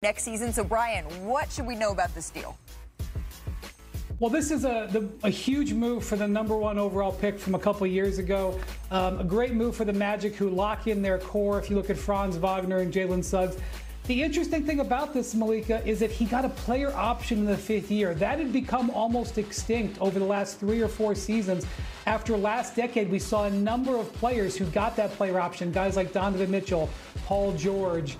next season. So, Brian, what should we know about this deal? Well, this is a huge move for the #1 overall pick from a couple years ago. A great move for the Magic, who lock in their core. If you look at Franz Wagner and Jalen Suggs. The interesting thing about this, Malika, is that he got a player option in the 5th year. That had become almost extinct over the last 3 or 4 seasons. After last decade, we saw a number of players who got that player option. Guys like Donovan Mitchell, Paul George,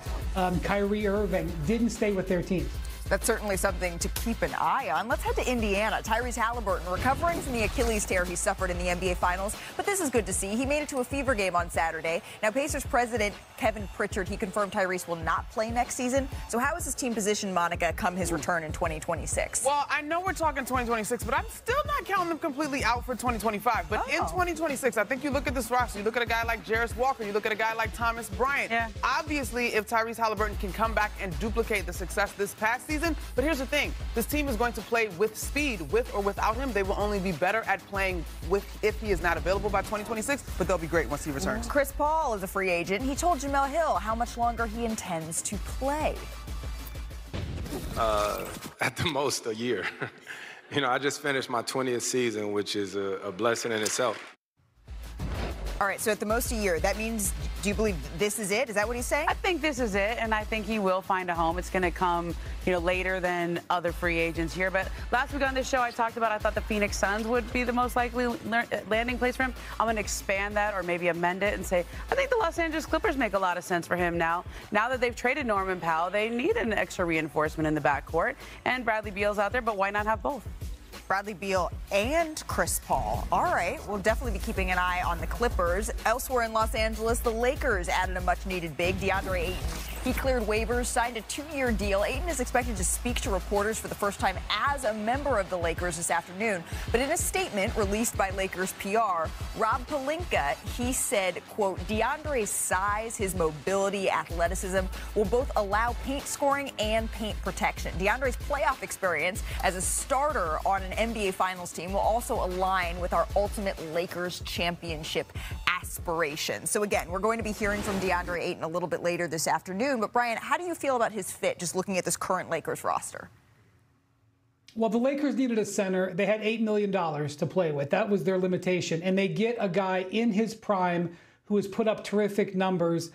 Kyrie Irving, didn't stay with their teams. That's certainly something to keep an eye on. Let's head to Indiana. Tyrese Halliburton recovering from the Achilles tear he suffered in the NBA Finals, but this is good to see. He made it to a Fever game on Saturday. Now, Pacers president Kevin Pritchard, he confirmed Tyrese will not play next season. So how is his team positioned, Monica, come his return in 2026? Well, I know we're talking 2026, but I'm still not counting them completely out for 2025. But in 2026, I think you look at this roster, you look at a guy like Jarris Walker, you look at a guy like Thomas Bryant. Yeah. Obviously, if Tyrese Halliburton can come back and duplicate the success this past season, but here's the thing. This team is going to play with speed. With or without him, they will only be better at playing with if he is not available by 2026, but they'll be great once he returns. Chris Paul is a free agent. He told Jamel Hill how much longer he intends to play. At the most, a year. You know, I just finished my 20th season, which is a blessing in itself. All right, so at the most a year. That means, do you believe this is it? Is that what he's saying? I think this is it, and I think he will find a home. It's going to come, later than other free agents here. But last week on this show, I thought the Phoenix Suns would be the most likely landing place for him. I'm going to expand that or maybe amend it and say, I think the Los Angeles Clippers make a lot of sense for him now. Now that they've traded Norman Powell, they need an extra reinforcement in the backcourt, and Bradley Beal's out there, but why not have both? Bradley Beal and Chris Paul. All right, we'll definitely be keeping an eye on the Clippers. Elsewhere in Los Angeles, the Lakers added a much-needed big, DeAndre Ayton. He cleared waivers, signed a 2-year deal. Ayton is expected to speak to reporters for the first time as a member of the Lakers this afternoon. But in a statement released by Lakers PR, Rob Pelinka, he said, quote, DeAndre's size, his mobility, athleticism will both allow paint scoring and paint protection. DeAndre's playoff experience as a starter on an NBA Finals team will also align with our ultimate Lakers championship aspirations. So again, we're going to be hearing from DeAndre Ayton a little bit later this afternoon. But Brian, how do you feel about his fit just looking at this current Lakers roster? Well, the Lakers needed a center. They had $8 million to play with. That was their limitation. And they get a guy in his prime who has put up terrific numbers,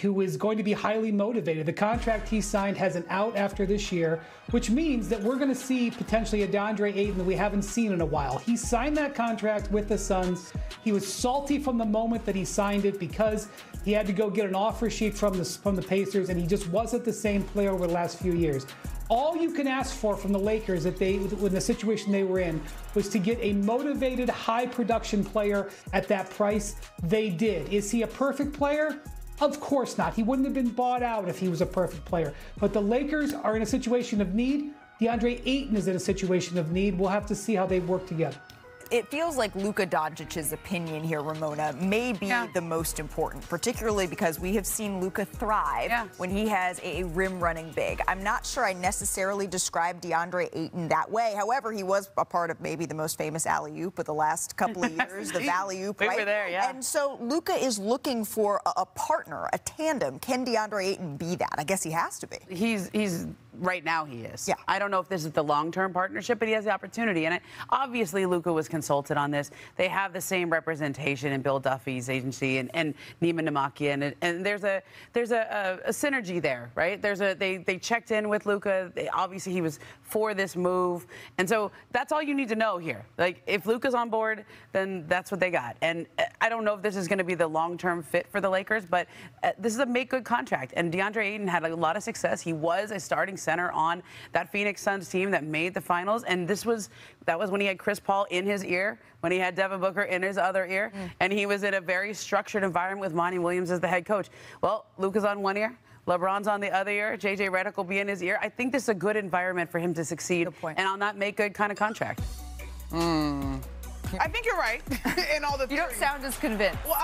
who is going to be highly motivated. The contract he signed has an out after this year, which means that we're going to see potentially a DeAndre Ayton that we haven't seen in a while. He signed that contract with the Suns. He was salty from the moment that he signed it because he had to go get an offer sheet from the Pacers, and he just wasn't the same player over the last few years. All you can ask for from the Lakers, in the situation they were in, was to get a motivated, high-production player at that price. They did. Is he a perfect player? Of course not. He wouldn't have been bought out if he was a perfect player. But the Lakers are in a situation of need. DeAndre Ayton is in a situation of need. We'll have to see how they work together. It feels like Luka Doncic's opinion here, Ramona, may be the most important, particularly because we have seen Luka thrive when he has a rim-running big. I'm not sure I necessarily describe DeAndre Ayton that way. However, he was a part of maybe the most famous alley-oop of the last couple of years, the Valley-oop, right? Over there, yeah. And so Luka is looking for a partner, a tandem. Can DeAndre Ayton be that? I guess he has to be. He's right now he is. Yeah. I don't know if this is the long-term partnership, but he has the opportunity. And obviously, Luka was consulted on this. They have the same representation in Bill Duffy's agency and Neiman Namakian. And there's a synergy there, right? They checked in with Luka. Obviously, he was for this move. And so that's all you need to know here. Like, if Luka's on board, then that's what they got. And I don't know if this is going to be the long-term fit for the Lakers, but this is a make-good contract. And DeAndre Ayton had a lot of success. He was a starting center on that Phoenix Suns team that made the finals, and that was when he had Chris Paul in his ear, when he had Devin Booker in his other ear, and he was in a very structured environment with Monty Williams as the head coach. Well, Luka's on one ear, LeBron's on the other ear, JJ Redick will be in his ear. I think this is a good environment for him to succeed, and on that make-good kind of contract. I think you're right in all the You don't sound as convinced. Well,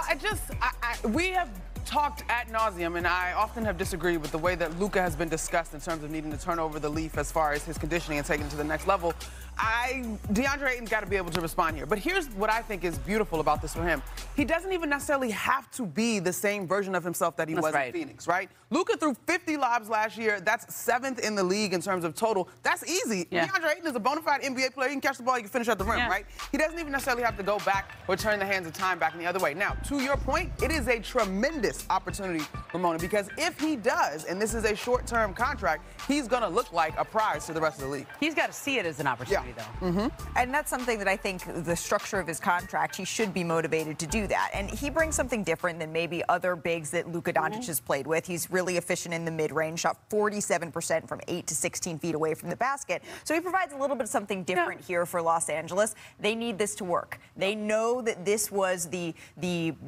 we have talked ad nauseum, and I often have disagreed with the way that Luka has been discussed in terms of needing to turn over the leaf as far as his conditioning and taking it to the next level. DeAndre Ayton's got to be able to respond here. But here's what I think is beautiful about this for him. He doesn't even necessarily have to be the same version of himself that he was in Phoenix, right? Luka threw 50 lobs last year. That's 7th in the league in terms of total. That's easy. Yeah. DeAndre Ayton is a bona fide NBA player. He can catch the ball. He can finish at the rim, right? He doesn't even necessarily have to go back or turn the hands of time back in the other way. Now, to your point, it is a tremendous opportunity, Ramona, because if he does, and this is a short-term contract, he's going to look like a prize to the rest of the league. He's got to see it as an opportunity, though. And that's something that I think the structure of his contract, he should be motivated to do that. And he brings something different than maybe other bigs that Luka Doncic has played with. He's really efficient in the mid-range, shot 47% from 8 to 16 feet away from the basket. So he provides a little bit of something different here for Los Angeles. They need this to work. They know that this was the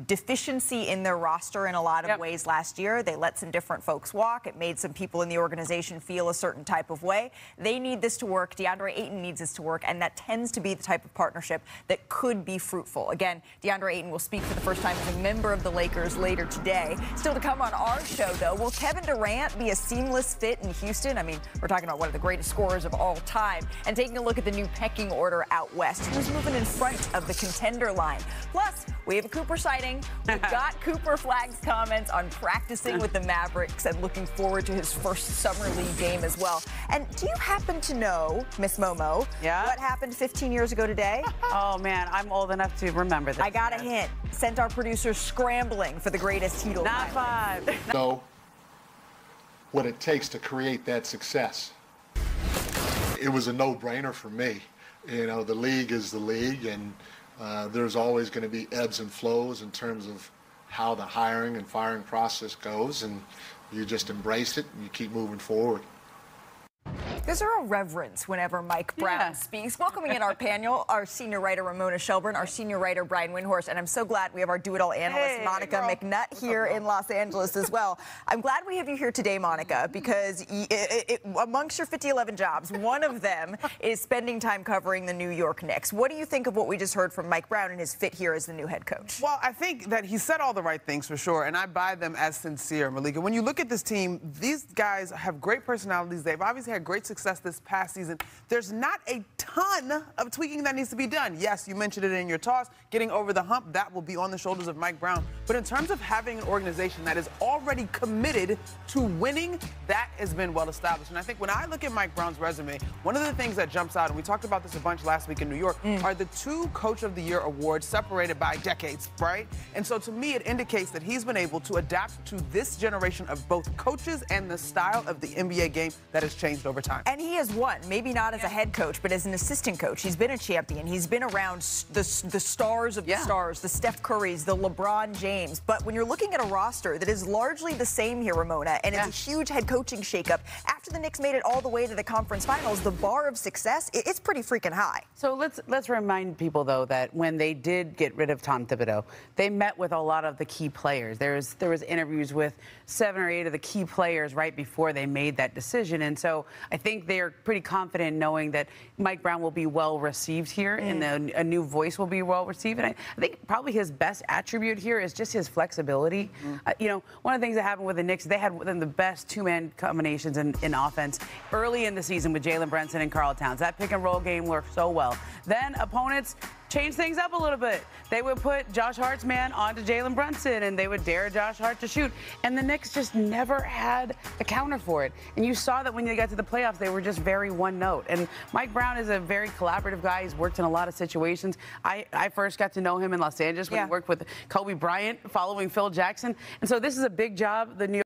deficiency in their roster in a lot of ways last year. They let some different folks walk. It made some people in the organization feel a certain type of way. They need this to work. DeAndre Ayton needs this to work, and that tends to be the type of partnership that could be fruitful. Again, DeAndre Ayton will speak for the first time as a member of the Lakers later today. Still to come on our show, though, will Kevin Durant be a seamless fit in Houston? I mean, we're talking about one of the greatest scorers of all time, and taking a look at the new pecking order out west. Who's moving in front of the contender line? Plus, we have a Cooper sighting. We've got Cooper Flagg's comments on practicing with the Mavericks and looking forward to his first summer league game as well. And do you happen to know, Miss Momo, what happened 15 years ago today? Oh, man, I'm old enough to remember this. I got a hint. Sent our producers scrambling for the greatest Heedle. Not 5. Know what it takes to create that success. It was a no-brainer for me. You know, the league is the league, and there's always going to be ebbs and flows in terms of how the hiring and firing process goes, and you just embrace it and you keep moving forward. There's a real reverence whenever Mike Brown speaks. Welcoming in our panel, our senior writer, Ramona Shelburne, our senior writer, Brian Windhorst, and I'm so glad we have our do-it-all analyst, Monica McNutt, here in Los Angeles as well. I'm glad we have you here today, Monica, because amongst your 50-11 jobs, one of them is spending time covering the New York Knicks. What do you think of what we just heard from Mike Brown and his fit here as the new head coach? Well, I think that he said all the right things for sure, and I buy them as sincere, Malika. When you look at this team, these guys have great personalities. They've obviously had great success this past season. There's not a ton of tweaking that needs to be done. Yes, you mentioned it in your toss. Getting over the hump, that will be on the shoulders of Mike Brown. But in terms of having an organization that is already committed to winning, that has been well established. And I think when I look at Mike Brown's resume, one of the things that jumps out, and we talked about this a bunch last week in New York, are the 2 Coach of the Year awards separated by decades, right? And so to me, it indicates that he's been able to adapt to this generation of both coaches and the style of the NBA game that has changed over time. And he has won, maybe not as a head coach, but as an assistant coach. He's been a champion. He's been around the stars of the stars, the Steph Currys, the LeBron James. But when you're looking at a roster that is largely the same here, Ramona, and it's a huge head coaching shakeup, after the Knicks made it all the way to the conference finals, the bar of success, it's pretty freaking high. So let's remind people, though, that when they did get rid of Tom Thibodeau, they met with a lot of the key players. There was interviews with 7 or 8 of the key players right before they made that decision. And so I think they're pretty confident knowing that Mike Brown will be well received here and a new voice will be well received. And I think probably his best attribute here is just his flexibility. You know, one of the things that happened with the Knicks, they had one of the best 2-man combinations in offense early in the season with Jalen Brunson and Karl Towns. That pick and roll game worked so well. Then opponents change things up a little bit. They would put Josh Hart's man onto Jalen Brunson, and they would dare Josh Hart to shoot. And the Knicks just never had a counter for it. And you saw that when they got to the playoffs, they were just very one note. And Mike Brown is a very collaborative guy. He's worked in a lot of situations. I first got to know him in Los Angeles when he worked with Kobe Bryant following Phil Jackson. And so this is a big job the New York